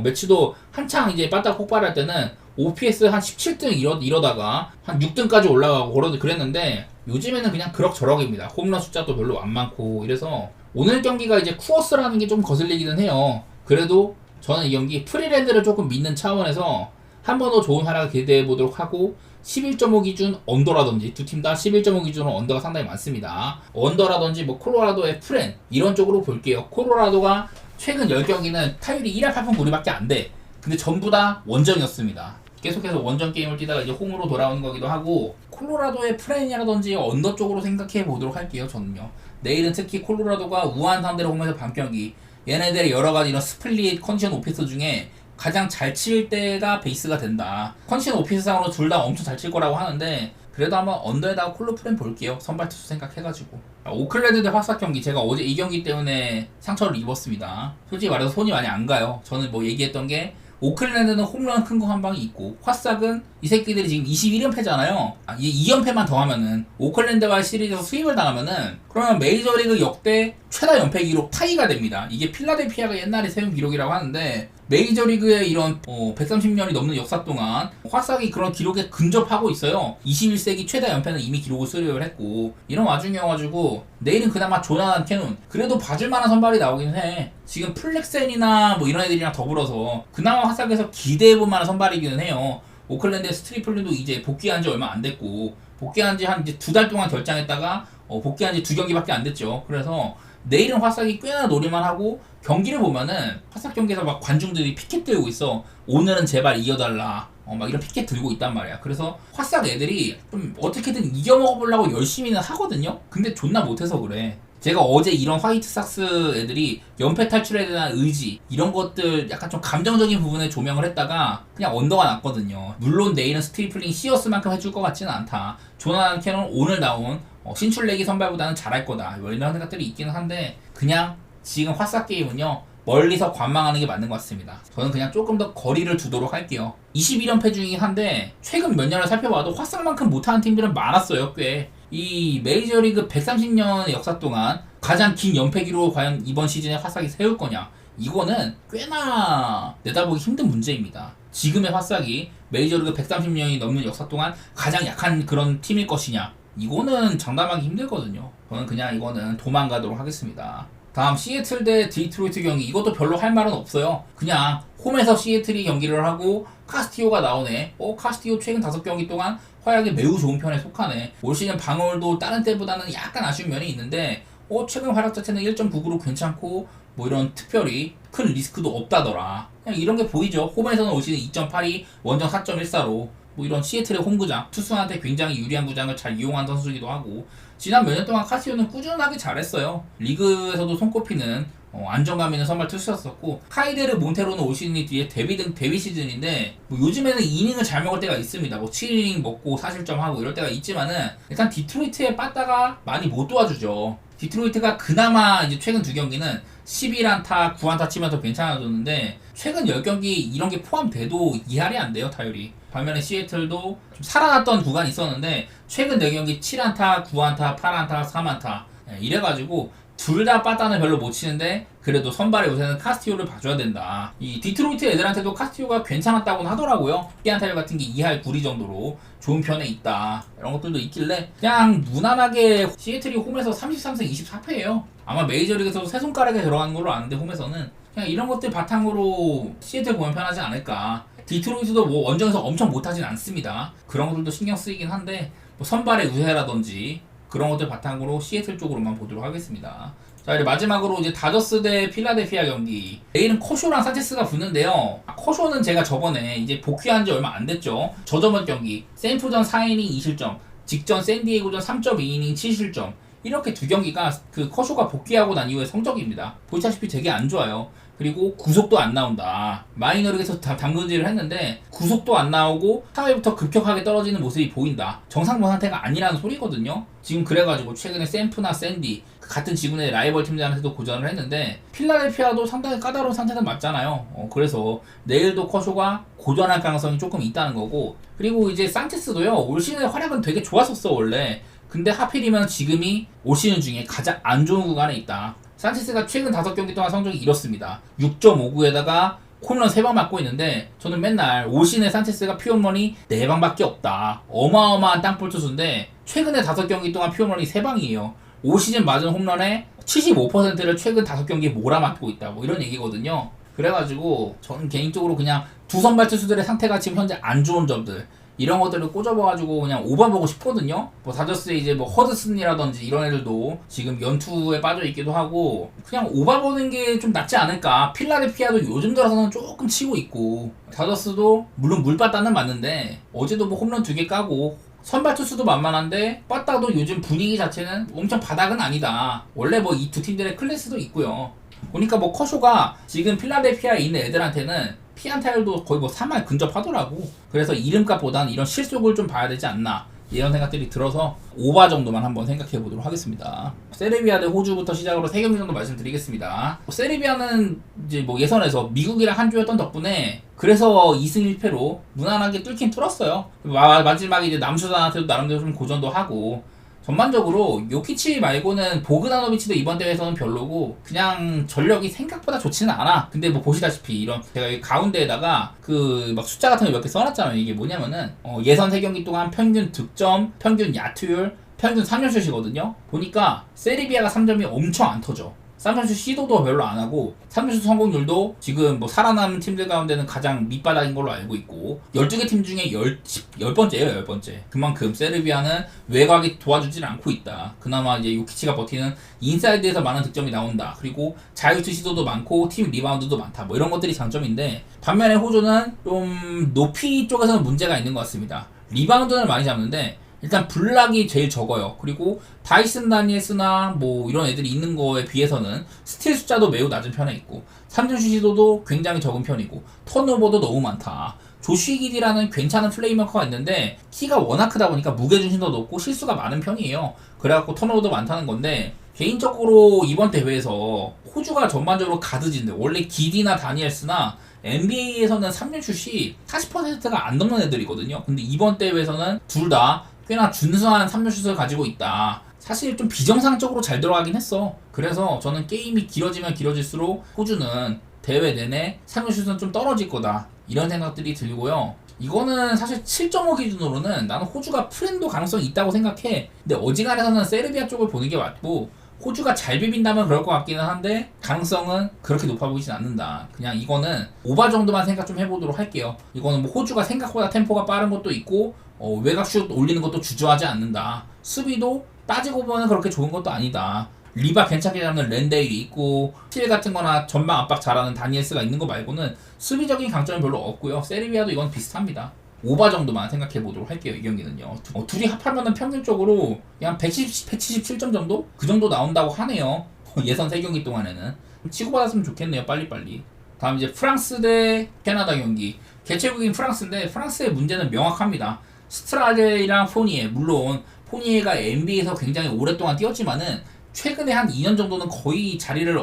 매치도 한창 이제 빠따 폭발할 때는 OPS 한 17등 이러다가 한 6등까지 올라가고 그랬는데 요즘에는 그냥 그럭저럭입니다. 홈런 숫자도 별로 안 많고 이래서 오늘 경기가 이제 쿠어스라는 게 좀 거슬리기는 해요. 그래도 저는 이 경기 프리랜드를 조금 믿는 차원에서 한 번 더 좋은 활약을 기대해 보도록 하고 11.5 기준 언더라든지 두 팀 다 11.5 기준으로 언더가 상당히 많습니다. 언더라든지 뭐 콜로라도의 프렌 이런 쪽으로 볼게요. 콜로라도가 최근 10경기는 타율이 1할 8푼 9리밖에 안 돼. 근데 전부 다 원정이었습니다. 계속해서 원정 게임을 뛰다가 이제 홈으로 돌아오는 거기도 하고, 콜로라도의 프렌이라든지 언더 쪽으로 생각해 보도록 할게요. 저는요. 내일은 특히 콜로라도가 우한 상대로 홈에서 밤경기, 얘네들의 여러 가지 이런 스플릿 컨디션 오피스 중에 가장 잘 칠 때가 베이스가 된다. 컨디션 오피스상으로 둘 다 엄청 잘 칠 거라고 하는데, 그래도 한번 언더에다가 콜로 프렌 볼게요. 선발 투수 생각해가지고. 오클랜드 대 화삭 경기, 제가 어제 이 경기 때문에 상처를 입었습니다. 솔직히 말해서 손이 많이 안 가요. 저는 뭐 얘기했던 게, 오클랜드는 홈런 큰 거 한 방이 있고, 화삭은 이 새끼들이 지금 21연패잖아요. 2연패만 더 하면은, 오클랜드와의 시리즈에서 수입을 당하면은, 그러면 메이저리그 역대 최다 연패 기록 타이가 됩니다. 이게 필라델피아가 옛날에 세운 기록이라고 하는데, 메이저리그의 이런 130년이 넘는 역사 동안 화삭이 그런 기록에 근접하고 있어요. 21세기 최다 연패는 이미 기록을 수립을 했고, 이런 와중이어가지고 내일은 그나마 조나단 캐논, 그래도 봐줄만한 선발이 나오긴 해. 지금 플렉센이나 뭐 이런 애들이랑 더불어서 그나마 화삭에서 기대해볼 만한 선발이기는 해요. 오클랜드의 스트리플린도 이제 복귀한 지 얼마 안 됐고, 복귀한 지 한 이제 2달 동안 결장했다가 복귀한 지 2경기밖에 안 됐죠. 그래서 내일은 화삭이 꽤나 노릴만 하고, 경기를 보면은 화삭 경기에서 막 관중들이 피켓 들고 있어. 오늘은 제발 이겨달라. 막 이런 피켓 들고 있단 말이야. 그래서 화삭 애들이 좀 어떻게든 이겨먹어보려고 열심히는 하거든요. 근데 존나 못해서 그래. 제가 어제 이런 화이트삭스 애들이 연패 탈출에 대한 의지, 이런 것들 약간 좀 감정적인 부분에 조명을 했다가 그냥 언더가 났거든요. 물론 내일은 스티플링 시어스만큼 해줄 것 같지는 않다. 조나단 캐논 오늘 나온 신출내기 선발보다는 잘할 거다. 뭐 이런 생각들이 있기는 한데, 그냥 지금 화삭 게임은요, 멀리서 관망하는 게 맞는 것 같습니다. 저는 그냥 조금 더 거리를 두도록 할게요. 21연패 중이긴 한데, 최근 몇 년을 살펴봐도 화삭만큼 못하는 팀들은 많았어요, 꽤. 이 메이저리그 130년의 역사 동안 가장 긴 연패 기록을 과연 이번 시즌에 화삭이 세울 거냐, 이거는 꽤나 내다보기 힘든 문제입니다. 지금의 화삭이 메이저리그 130년이 넘는 역사 동안 가장 약한 그런 팀일 것이냐, 이거는 장담하기 힘들거든요. 저는 그냥 이거는 도망가도록 하겠습니다. 다음 시애틀 대 디트로이트 경기, 이것도 별로 할 말은 없어요. 그냥 홈에서 시애틀이 경기를 하고 카스티오가 나오네. 카스티오 최근 5경기 동안 활약이 매우 좋은 편에 속하네. 올 시즌 방어율도 다른 때보다는 약간 아쉬운 면이 있는데, 최근 활약 자체는 1.99로 괜찮고, 뭐 이런 특별히 큰 리스크도 없다더라. 그냥 이런 게 보이죠. 홈에서는 올 시즌 2.82, 원정 4.14로 뭐 이런 시애틀의 홈구장, 투수한테 굉장히 유리한 구장을 잘 이용한 선수이기도 하고, 지난 몇 년 동안 카시오는 꾸준하게 잘했어요. 리그에서도 손꼽히는 안정감 있는 선발 투수였었고, 카이데르 몬테로는 올 시즌이 뒤에 데뷔 시즌인데, 뭐 요즘에는 이닝을 잘 먹을 때가 있습니다. 뭐 7이닝 먹고 4실점 하고 이럴 때가 있지만은, 일단 디트로이트의 빠따가 많이 못 도와주죠. 디트로이트가 그나마 이제 최근 2경기는 11안타, 9안타 치면서 괜찮아졌는데, 최근 10경기 이런 게 포함돼도 2할이 안 돼요, 타율이. 반면에 시애틀도 좀 살아났던 구간이 있었는데, 최근 4경기 7안타, 9안타, 8안타, 3안타 이래가지고 둘 다 빠따는 별로 못 치는데, 그래도 선발에 요새는 카스티오를 봐줘야 된다. 이 디트로이트 애들한테도 카스티오가 괜찮았다고는 하더라고요. 피안타율 같은 게 2할 9리 정도로 좋은 편에 있다, 이런 것들도 있길래 그냥 무난하게 시애틀이 홈에서 33승 24패예요. 아마 메이저리그에서도 세 손가락에 들어가는 걸로 아는데, 홈에서는 그냥 이런 것들 바탕으로 시애틀 보면 편하지 않을까. 디트로이트도 뭐 원정에서 엄청 못하진 않습니다. 그런 것들도 신경 쓰이긴 한데, 뭐 선발의 우세라든지 그런 것들 바탕으로 시애틀 쪽으로만 보도록 하겠습니다. 자, 이제 마지막으로 이제 다저스 대 필라델피아 경기. 내일은 커쇼랑 산체스가 붙는데요. 커쇼는 제가 저번에 이제 복귀한 지 얼마 안 됐죠. 저저번 경기 샌프전 4이닝 2실점, 직전 샌디에고전 3.2이닝 7실점, 이렇게 2경기가 그 커쇼가 복귀하고 난 이후의 성적입니다. 보시다시피 되게 안 좋아요. 그리고 구속도 안 나온다. 마이너리그에서 담금질을 했는데 구속도 안 나오고 4회부터 급격하게 떨어지는 모습이 보인다. 정상분 상태가 아니라는 소리거든요. 지금 그래가지고 최근에 샌프나 샌디 같은 지구내 라이벌 팀들한테도 고전을 했는데, 필라델피아도 상당히 까다로운 상태는 맞잖아요. 그래서 내일도 커쇼가 고전할 가능성이 조금 있다는 거고, 그리고 이제 산체스도요, 올 시즌의 활약은 되게 좋았었어 원래. 근데 하필이면 지금이 올 시즌 중에 가장 안 좋은 구간에 있다. 산체스가 최근 5경기 동안 성적이 이렇습니다. 6.59에다가 홈런 3방 맞고 있는데, 저는 맨날 올 시즌에 산체스가 피홈런이 4방밖에 없다, 어마어마한 땅볼 투수인데, 최근에 5경기 동안 피홈런이 3방이에요. 올 시즌 맞은 홈런의 75%를 최근 5경기에 몰아맞고 있다, 뭐 이런 얘기거든요. 그래가지고 저는 개인적으로 그냥 두 선발 투수들의 상태가 지금 현재 안 좋은 점들, 이런 것들을 꽂아봐가지고 그냥 오버보고 싶거든요. 뭐 다저스의 이제 뭐 허드슨이라든지 이런 애들도 지금 연투에 빠져 있기도 하고 그냥 오버보는 게 좀 낫지 않을까. 필라델피아도 요즘 들어서는 조금 치고 있고 다저스도 물론 물바다는 맞는데 어제도 뭐 홈런 2개 까고 선발 투수도 만만한데 빠따도 요즘 분위기 자체는 엄청 바닥은 아니다. 원래 뭐 이 두 팀들의 클래스도 있고요. 보니까 뭐 커쇼가 지금 필라델피아에 있는 애들한테는 피안타율도 거의 뭐 3할 근접하더라고. 그래서 이름값보다는 이런 실속을 좀 봐야 되지 않나 이런 생각들이 들어서 오바 정도만 한번 생각해 보도록 하겠습니다. 세르비아 대 호주부터 시작으로 3경기 정도 말씀드리겠습니다. 세르비아는 이제 뭐 예선에서 미국이랑 한 조였던 덕분에 그래서 2승 1패로 무난하게 뚫긴 뚫었어요. 마지막에 이제 남수단한테도 나름대로 좀 고전도 하고 전반적으로 요키치 말고는 보그다노비치도 이번 대회에서는 별로고 그냥 전력이 생각보다 좋지는 않아. 근데 뭐 보시다시피 이런 제가 여기 가운데에다가 그 막 숫자 같은 거 몇 개 써놨잖아요. 이게 뭐냐면은 예선 3경기 동안 평균 득점, 평균 야투율, 평균 3점슛이거든요. 보니까 세르비아가 3점이 엄청 안 터져. 3점슛 시도도 별로 안 하고 3점슛 성공률도 지금 뭐 살아남은 팀들 가운데는 가장 밑바닥인 걸로 알고 있고 12개 팀 중에 10번째예요 10번째. 그만큼 세르비아는 외곽이 도와주질 않고 있다. 그나마 이제 요키치가 버티는 인사이드에서 많은 득점이 나온다. 그리고 자유투 시도도 많고 팀 리바운드도 많다. 뭐 이런 것들이 장점인데 반면에 호주는 좀 높이 쪽에서는 문제가 있는 것 같습니다. 리바운드는 많이 잡는데 일단 블락이 제일 적어요. 그리고 다이슨 다니엘스나 뭐 이런 애들이 있는 거에 비해서는 스틸 숫자도 매우 낮은 편에 있고 3점 시도도 굉장히 적은 편이고 턴오버도 너무 많다. 조슈 기디라는 괜찮은 플레이메이커가 있는데 키가 워낙 크다 보니까 무게중심도 높고 실수가 많은 편이에요. 그래갖고 턴오버도 많다는 건데 개인적으로 이번 대회에서 호주가 전반적으로 가드진데 원래 기디나 다니엘스나 NBA에서는 3점 슛이 40%가 안 넘는 애들이거든요. 근데 이번 대회에서는 둘 다 꽤나 준수한 3점 슛을 가지고 있다. 사실 좀 비정상적으로 잘 들어가긴 했어. 그래서 저는 게임이 길어지면 길어질수록 호주는 대회 내내 3점 슛은 좀 떨어질 거다. 이런 생각들이 들고요. 이거는 사실 7.5 기준으로는 나는 호주가 프렌도 가능성이 있다고 생각해. 근데 어지간해서는 세르비아 쪽을 보는 게 맞고 호주가 잘 비빈다면 그럴 것 같기는 한데 가능성은 그렇게 높아 보이진 않는다. 그냥 이거는 오바 정도만 생각 좀 해보도록 할게요. 이거는 뭐 호주가 생각보다 템포가 빠른 것도 있고 외곽슛 올리는 것도 주저하지 않는다. 수비도 따지고 보면 그렇게 좋은 것도 아니다. 리바 괜찮게 잡는 랜데일이 있고 스틸 같은 거나 전방 압박 잘하는 다니엘스가 있는 거 말고는 수비적인 강점은 별로 없고요. 세르비아도 이건 비슷합니다. 오바 정도만 생각해 보도록 할게요. 이 경기는요. 둘이 합하면은 평균적으로 그냥 177점 정도? 그 정도 나온다고 하네요. 예선 3경기 동안에는. 치고받았으면 좋겠네요. 빨리빨리. 다음 이제 프랑스 대 캐나다 경기. 개최국인 프랑스인데 프랑스의 문제는 명확합니다. 스트라데이랑 포니에, 물론 포니에가 NBA에서 굉장히 오랫동안 뛰었지만은 최근에 한 2년 정도는 거의 자리가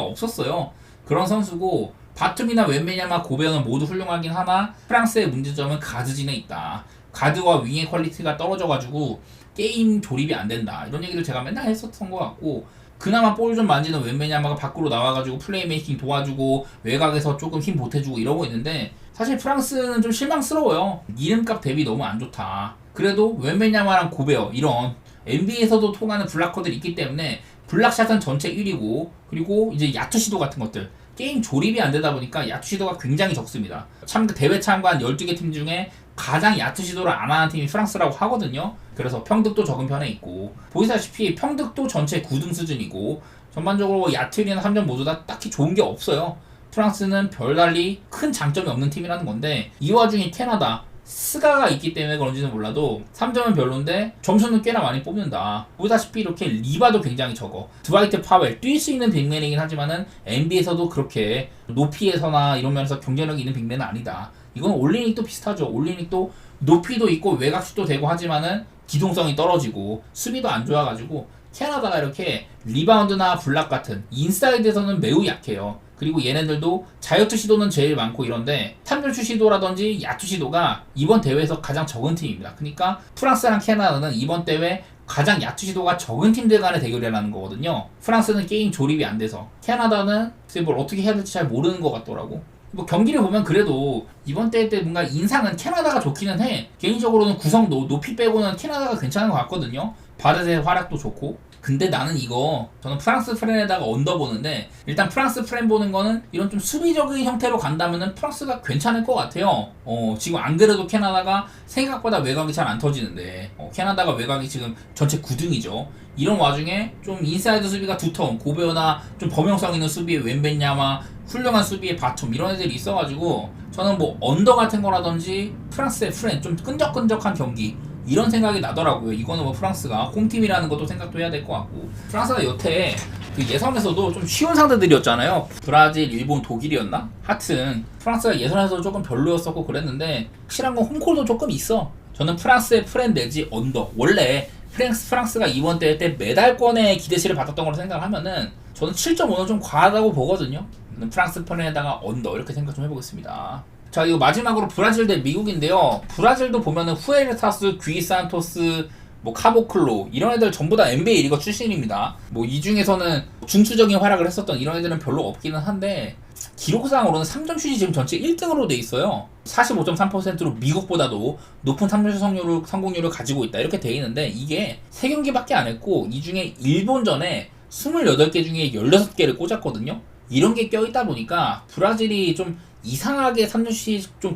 없었어요. 그런 선수고 바툼이나 웬메냐마 고베어는 모두 훌륭하긴 하나 프랑스의 문제점은 가드진에 있다. 가드와 윙의 퀄리티가 떨어져가지고 게임 조립이 안 된다. 이런 얘기를 제가 맨날 했었던 것 같고 그나마 볼 좀 만지는 웬메냐마가 밖으로 나와가지고 플레이메이킹 도와주고 외곽에서 조금 힘 보태주고 이러고 있는데 사실 프랑스는 좀 실망스러워요. 이름값 대비 너무 안 좋다. 그래도 웬메냐마랑 고베어 이런 NBA에서도 통하는 블락커들이 있기 때문에 블락샷은 전체 1위고 그리고 이제 야투 시도 같은 것들 게임 조립이 안 되다 보니까 야투 시도가 굉장히 적습니다. 대회 참가한 12개 팀 중에 가장 야투 시도를 안 하는 팀이 프랑스라고 하거든요. 그래서 평득도 적은 편에 있고 보시다시피 평득도 전체 9등 수준이고 전반적으로 야투율이나 3점 모두 다 딱히 좋은 게 없어요. 프랑스는 별달리 큰 장점이 없는 팀이라는 건데 이 와중에 캐나다 스가가 있기 때문에 그런지는 몰라도 3점은 별론데 점수는 꽤나 많이 뽑는다. 보다시피 이렇게 리바도 굉장히 적어. 드와이트 파웰 뛸 수 있는 빅맨이긴 하지만은 NBA에서도 그렇게 높이에서나 이런 면에서 경쟁력이 있는 빅맨은 아니다. 이건 올리닉도 비슷하죠. 올리닉도 높이도 있고 외곽슛도 되고 하지만은 기동성이 떨어지고 수비도 안 좋아가지고 캐나다가 이렇게 리바운드나 블락 같은 인사이드에서는 매우 약해요. 그리고 얘네들도 자유투 시도는 제일 많고 이런데 3점슛 시도라든지 야투 시도가 이번 대회에서 가장 적은 팀입니다. 그러니까 프랑스랑 캐나다는 이번 대회 가장 야투 시도가 적은 팀들 간의 대결이라는 거거든요. 프랑스는 게임 조립이 안 돼서 캐나다는 뭘 어떻게 해야 될지 잘 모르는 것 같더라고. 뭐 경기를 보면 그래도 이번 대회 때 뭔가 인상은 캐나다가 좋기는 해. 개인적으로는 구성도 높이 빼고는 캐나다가 괜찮은 것 같거든요. 바르의 활약도 좋고 근데 나는 저는 프랑스 프렌에다가 언더 보는데, 일단 프랑스 프렌 보는 거는 이런 좀 수비적인 형태로 간다면은 프랑스가 괜찮을 것 같아요. 지금 안 그래도 캐나다가 생각보다 외곽이 잘 안 터지는데, 캐나다가 외곽이 지금 전체 9등이죠. 이런 와중에 좀 인사이드 수비가 두터운 고베어나 좀 범용성 있는 수비에 웬벤야마, 훌륭한 수비에 바툼, 이런 애들이 있어가지고 저는 뭐 언더 같은 거라든지 프랑스의 프렌 좀 끈적끈적한 경기, 이런 생각이 나더라고요. 이거는 뭐 프랑스가 홈팀이라는 것도 생각도 해야 될 것 같고, 프랑스가 여태 그 예선에서도 좀 쉬운 상대들이었잖아요. 브라질, 일본, 독일이었나? 하여튼 프랑스가 예선에서 조금 별로였었고 그랬는데, 확실한 건 홈콜도 조금 있어. 저는 프랑스의 프렌 내지 언더, 원래 프랑스가 이번 대회 때 메달권의 기대치를 받았던 걸로 생각을 하면은 저는 7.5는 좀 과하다고 보거든요. 프랑스 편에다가 언더, 이렇게 생각 좀 해보겠습니다. 자, 이거 마지막으로 브라질 대 미국인데요. 브라질도 보면은 후에르타스, 귀산토스, 뭐 카보클로, 이런 애들 전부 다 NBA 리거 출신입니다. 뭐 이 중에서는 중추적인 활약을 했었던 이런 애들은 별로 없기는 한데, 기록상으로는 3점 슛이 지금 전체 1등으로 돼 있어요. 45.3%로 미국보다도 높은 3점 성공률을 가지고 있다, 이렇게 돼 있는데, 이게 3경기밖에 안 했고 이 중에 일본전에 28개 중에 16개를 꽂았거든요. 이런 게 껴있다 보니까 브라질이 좀 이상하게 3점슛이 좀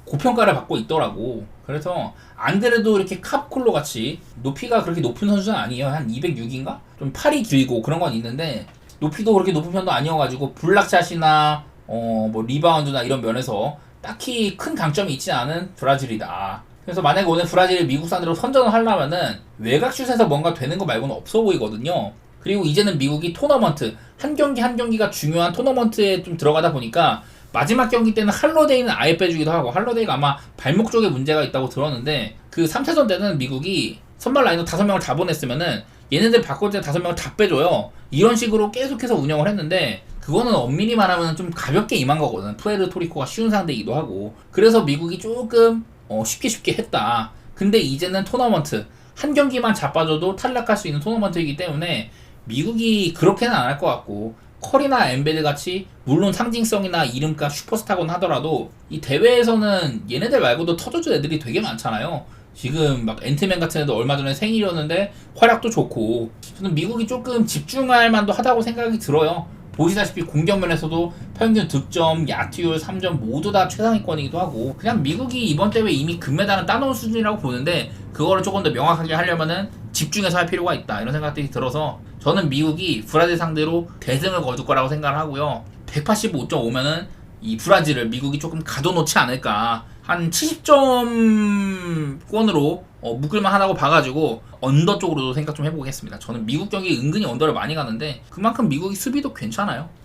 고평가를 받고 있더라고. 그래서 안 그래도 이렇게 카폴로 같이 높이가 그렇게 높은 선수는 아니에요. 한 206인가? 좀 팔이 길고 그런 건 있는데, 높이도 그렇게 높은 편도 아니어가지고 블락샷이나 뭐 리바운드나 이런 면에서 딱히 큰 강점이 있지 않은 브라질이다. 그래서 만약에 오늘 브라질이 미국 상대로 선전을 하려면은 외곽슛에서 뭔가 되는 거 말고는 없어 보이거든요. 그리고 이제는 미국이 토너먼트, 한 경기 한 경기가 중요한 토너먼트에 좀 들어가다 보니까 마지막 경기 때는 할러데이는 아예 빼주기도 하고, 할러데이가 아마 발목 쪽에 문제가 있다고 들었는데, 그 3차전 때는 미국이 선발 라인업 5명을 다 보냈으면은 얘네들 바꿀 때 5명을 다 빼줘요. 이런 식으로 계속해서 운영을 했는데, 그거는 엄밀히 말하면 좀 가볍게 임한 거거든. 푸에르토리코가 쉬운 상대이기도 하고. 그래서 미국이 조금 쉽게 했다. 근데 이제는 토너먼트, 한 경기만 자빠져도 탈락할 수 있는 토너먼트이기 때문에 미국이 그렇게는 안 할 것 같고, 커리나 엠베드 같이 물론 상징성이나 이름값 슈퍼스타곤 하더라도 이 대회에서는 얘네들 말고도 터져줄 애들이 되게 많잖아요. 지금 막 앤트맨 같은 애도 얼마 전에 생일이었는데 활약도 좋고, 저는 미국이 조금 집중할 만도 하다고 생각이 들어요. 보시다시피 공격면에서도 평균 득점, 야투율, 3점 모두 다 최상위권이기도 하고, 그냥 미국이 이번 대회 이미 금메달은 따놓은 수준이라고 보는데, 그거를 조금 더 명확하게 하려면은 집중해서 할 필요가 있다, 이런 생각들이 들어서 저는 미국이 브라질 상대로 대승을 거둘 거라고 생각을 하고요. 185.5면은 이 브라질을 미국이 조금 가둬놓지 않을까, 한 70점권으로 묶을만 하다고 봐가지고 언더 쪽으로도 생각 좀 해보겠습니다. 저는 미국 경기 은근히 언더를 많이 가는데, 그만큼 미국이 수비도 괜찮아요.